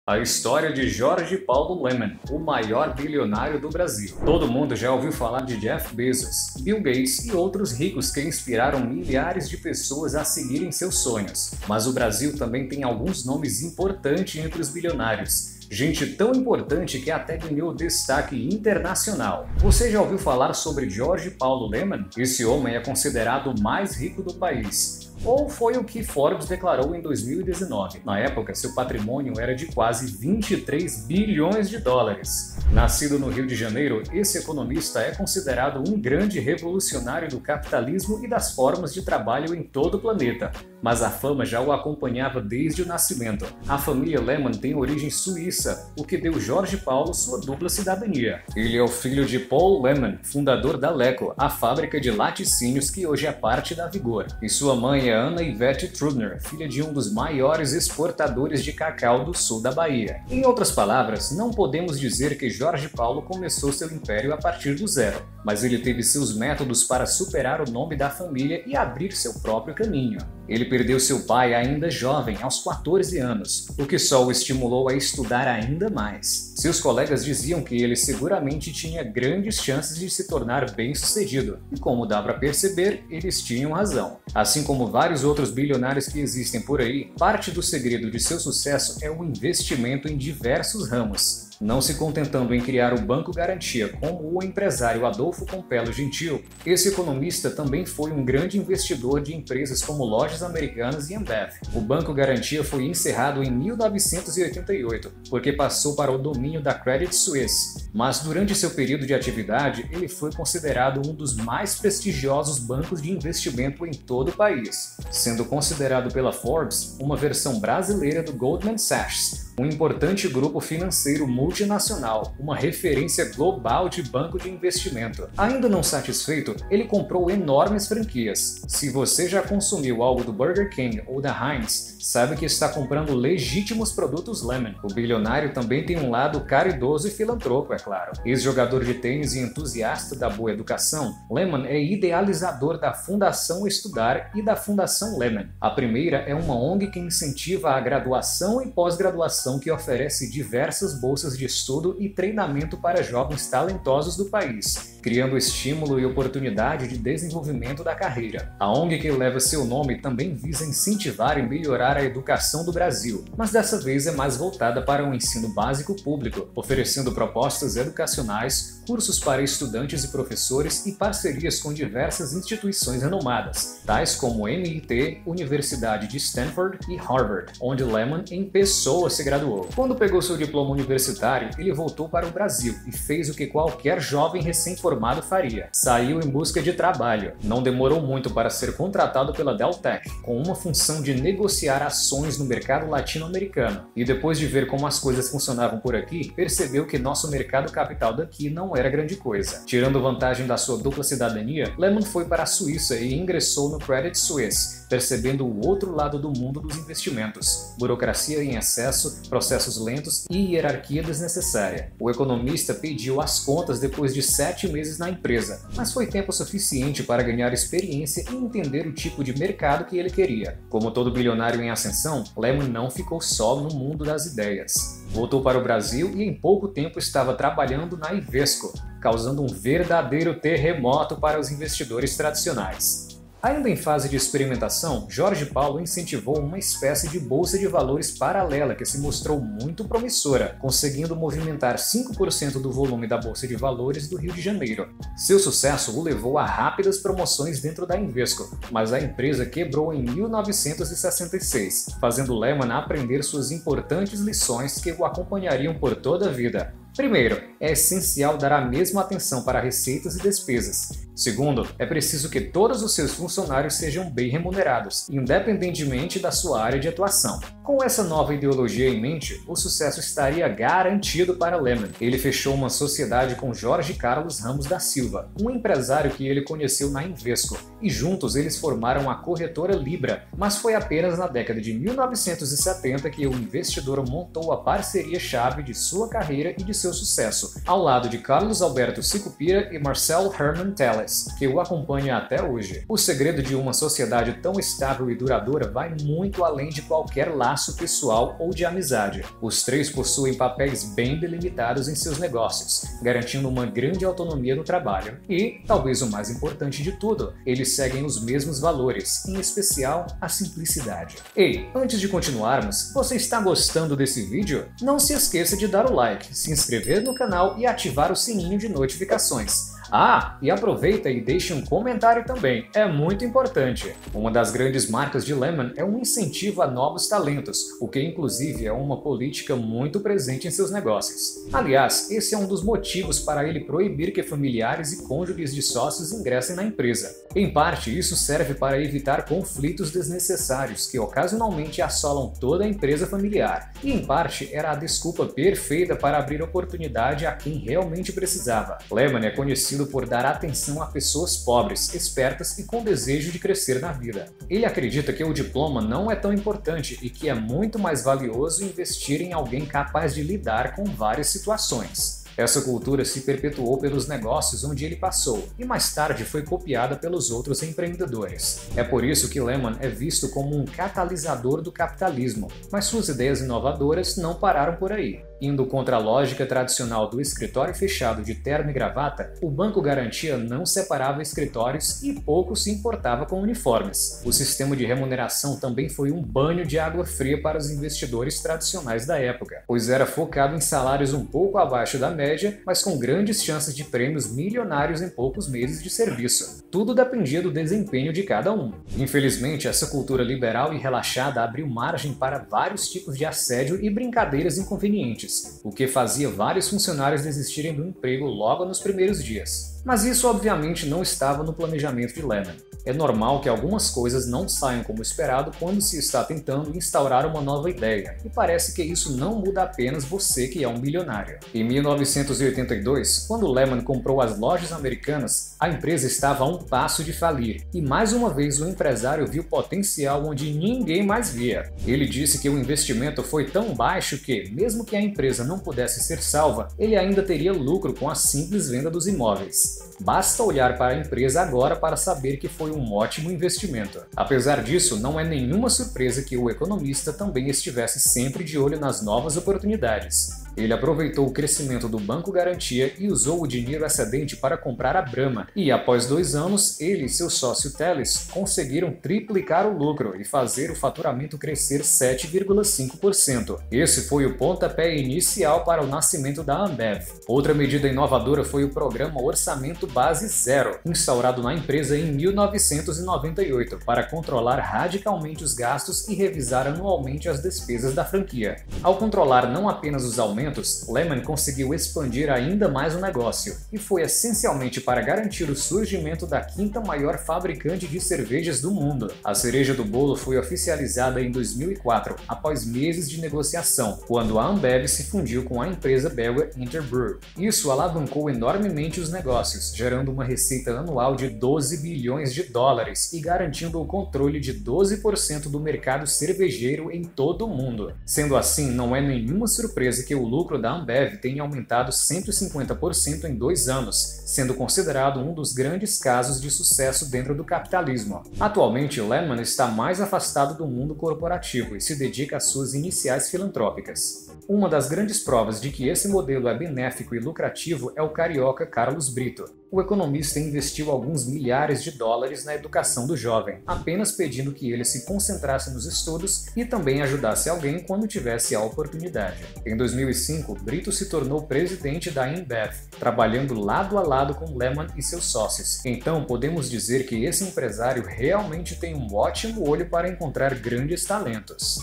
A história de Jorge Paulo Lemann, o maior bilionário do Brasil. Todo mundo já ouviu falar de Jeff Bezos, Bill Gates e outros ricos que inspiraram milhares de pessoas a seguirem seus sonhos. Mas o Brasil também tem alguns nomes importantes entre os bilionários. Gente tão importante que até ganhou destaque internacional. Você já ouviu falar sobre Jorge Paulo Lemann? Esse homem é considerado o mais rico do país. Ou foi o que Forbes declarou em 2019. Na época, seu patrimônio era de quase 23 bilhões de dólares. Nascido no Rio de Janeiro, esse economista é considerado um grande revolucionário do capitalismo e das formas de trabalho em todo o planeta. Mas a fama já o acompanhava desde o nascimento. A família Lemann tem origem suíça, o que deu Jorge Paulo sua dupla cidadania. Ele é o filho de Paul Lemann, fundador da Leco, a fábrica de laticínios que hoje é parte da Vigor. E sua mãe é Ana Ivete Trubner, filha de um dos maiores exportadores de cacau do sul da Bahia. Em outras palavras, não podemos dizer que Jorge Paulo começou seu império a partir do zero, mas ele teve seus métodos para superar o nome da família e abrir seu próprio caminho. Ele perdeu seu pai ainda jovem, aos 14 anos, o que só o estimulou a estudar ainda mais. Seus colegas diziam que ele seguramente tinha grandes chances de se tornar bem-sucedido, e como dá para perceber, eles tinham razão. Assim como vários outros bilionários que existem por aí, parte do segredo de seu sucesso é o investimento em diversos ramos. Não se contentando em criar o Banco Garantia como o empresário Adolfo Compello Gentil, esse economista também foi um grande investidor de empresas como Lojas Americanas e Ambev. O Banco Garantia foi encerrado em 1988, porque passou para o domínio da Credit Suisse. Mas durante seu período de atividade, ele foi considerado um dos mais prestigiosos bancos de investimento em todo o país, sendo considerado pela Forbes uma versão brasileira do Goldman Sachs, um importante grupo financeiro multinacional, uma referência global de banco de investimento. Ainda não satisfeito, ele comprou enormes franquias. Se você já consumiu algo do Burger King ou da Heinz, sabe que está comprando legítimos produtos Lemann. O bilionário também tem um lado caridoso e filantropo, é claro. Ex-jogador de tênis e entusiasta da boa educação, Lemann é idealizador da Fundação Estudar e da Fundação Lemann. A primeira é uma ONG que incentiva a graduação e pós-graduação, que oferece diversas bolsas de estudo e treinamento para jovens talentosos do país, criando estímulo e oportunidade de desenvolvimento da carreira. A ONG que leva seu nome também visa incentivar e melhorar a educação do Brasil, mas dessa vez é mais voltada para o ensino básico público, oferecendo propostas educacionais, cursos para estudantes e professores e parcerias com diversas instituições renomadas, tais como MIT, Universidade de Stanford e Harvard, onde Lemann em pessoa se graduou. Quando pegou seu diploma universitário, ele voltou para o Brasil e fez o que qualquer jovem recém-formado faria: saiu em busca de trabalho. Não demorou muito para ser contratado pela Deltec, com uma função de negociar ações no mercado latino-americano. E depois de ver como as coisas funcionavam por aqui, percebeu que nosso mercado capital daqui não era grande coisa. Tirando vantagem da sua dupla cidadania, Lemann foi para a Suíça e ingressou no Credit Suisse, percebendo o outro lado do mundo dos investimentos: burocracia em excesso, processos lentos e hierarquia desnecessária. O economista pediu as contas depois de 7 meses na empresa, mas foi tempo suficiente para ganhar experiência e entender o tipo de mercado que ele queria. Como todo bilionário em ascensão, Lemann não ficou só no mundo das ideias. Voltou para o Brasil e em pouco tempo estava trabalhando na Invesco, causando um verdadeiro terremoto para os investidores tradicionais. Ainda em fase de experimentação, Jorge Paulo incentivou uma espécie de bolsa de valores paralela que se mostrou muito promissora, conseguindo movimentar 5% do volume da bolsa de valores do Rio de Janeiro. Seu sucesso o levou a rápidas promoções dentro da Invesco, mas a empresa quebrou em 1966, fazendo Lemann aprender suas importantes lições que o acompanhariam por toda a vida. Primeiro, é essencial dar a mesma atenção para receitas e despesas. Segundo, é preciso que todos os seus funcionários sejam bem remunerados, independentemente da sua área de atuação. Com essa nova ideologia em mente, o sucesso estaria garantido para Lemann. Ele fechou uma sociedade com Jorge Carlos Ramos da Silva, um empresário que ele conheceu na Invesco, e juntos eles formaram a corretora Libra, mas foi apenas na década de 1970 que o investidor montou a parceria-chave de sua carreira e de seu sucesso, ao lado de Carlos Alberto Sicupira e Marcel Herman Telles. histórias, que o acompanha até hoje. O segredo de uma sociedade tão estável e duradoura vai muito além de qualquer laço pessoal ou de amizade. Os três possuem papéis bem delimitados em seus negócios, garantindo uma grande autonomia no trabalho. E, talvez o mais importante de tudo, eles seguem os mesmos valores, em especial a simplicidade. Ei, antes de continuarmos, você está gostando desse vídeo? Não se esqueça de dar o like, se inscrever no canal e ativar o sininho de notificações. Ah, e aproveita e deixe um comentário também, é muito importante. Uma das grandes marcas de Lehman é um incentivo a novos talentos, o que inclusive é uma política muito presente em seus negócios. Aliás, esse é um dos motivos para ele proibir que familiares e cônjuges de sócios ingressem na empresa. Em parte, isso serve para evitar conflitos desnecessários que ocasionalmente assolam toda a empresa familiar. E em parte, era a desculpa perfeita para abrir oportunidade a quem realmente precisava. Lehman é conhecido por dar atenção a pessoas pobres, espertas e com desejo de crescer na vida. Ele acredita que o diploma não é tão importante e que é muito mais valioso investir em alguém capaz de lidar com várias situações. Essa cultura se perpetuou pelos negócios onde ele passou e mais tarde foi copiada pelos outros empreendedores. É por isso que Lehman é visto como um catalisador do capitalismo, mas suas ideias inovadoras não pararam por aí. Indo contra a lógica tradicional do escritório fechado de terno e gravata, o Banco Garantia não separava escritórios e pouco se importava com uniformes. O sistema de remuneração também foi um banho de água fria para os investidores tradicionais da época, pois era focado em salários um pouco abaixo da média, mas com grandes chances de prêmios milionários em poucos meses de serviço. Tudo dependia do desempenho de cada um. Infelizmente, essa cultura liberal e relaxada abriu margem para vários tipos de assédio e brincadeiras inconvenientes, o que fazia vários funcionários desistirem do emprego logo nos primeiros dias. Mas isso obviamente não estava no planejamento de Lehman. É normal que algumas coisas não saiam como esperado quando se está tentando instaurar uma nova ideia, e parece que isso não muda apenas você que é um bilionário. Em 1982, quando Lehman comprou as lojas americanas, a empresa estava a um passo de falir, e mais uma vez o empresário viu potencial onde ninguém mais via. Ele disse que o investimento foi tão baixo que, mesmo que a empresa não pudesse ser salva, ele ainda teria lucro com a simples venda dos imóveis. Basta olhar para a empresa agora para saber que foi um ótimo investimento. Apesar disso, não é nenhuma surpresa que o economista também estivesse sempre de olho nas novas oportunidades. Ele aproveitou o crescimento do Banco Garantia e usou o dinheiro excedente para comprar a Brahma, e após 2 anos, ele e seu sócio Teles conseguiram triplicar o lucro e fazer o faturamento crescer 7,5%. Esse foi o pontapé inicial para o nascimento da Ambev. Outra medida inovadora foi o programa Orçamento Base Zero, instaurado na empresa em 1998, para controlar radicalmente os gastos e revisar anualmente as despesas da franquia. Ao controlar não apenas os aumentos, Lehman conseguiu expandir ainda mais o negócio, e foi essencialmente para garantir o surgimento da 5ª maior fabricante de cervejas do mundo. A cereja do bolo foi oficializada em 2004, após meses de negociação, quando a Ambev se fundiu com a empresa belga Interbrew. Isso alavancou enormemente os negócios, gerando uma receita anual de 12 bilhões de dólares e garantindo o controle de 12% do mercado cervejeiro em todo o mundo. Sendo assim, não é nenhuma surpresa que o lucro da Ambev tenha aumentado 150% em 2 anos, sendo considerado um dos grandes casos de sucesso dentro do capitalismo. Atualmente, Lehman está mais afastado do mundo corporativo e se dedica às suas iniciais filantrópicas. Uma das grandes provas de que esse modelo é benéfico e lucrativo é o carioca Carlos Brito. O economista investiu alguns milhares de dólares na educação do jovem, apenas pedindo que ele se concentrasse nos estudos e também ajudasse alguém quando tivesse a oportunidade. Em 2005, Brito se tornou presidente da InBev, trabalhando lado a lado com Lehman e seus sócios. Então, podemos dizer que esse empresário realmente tem um ótimo olho para encontrar grandes talentos.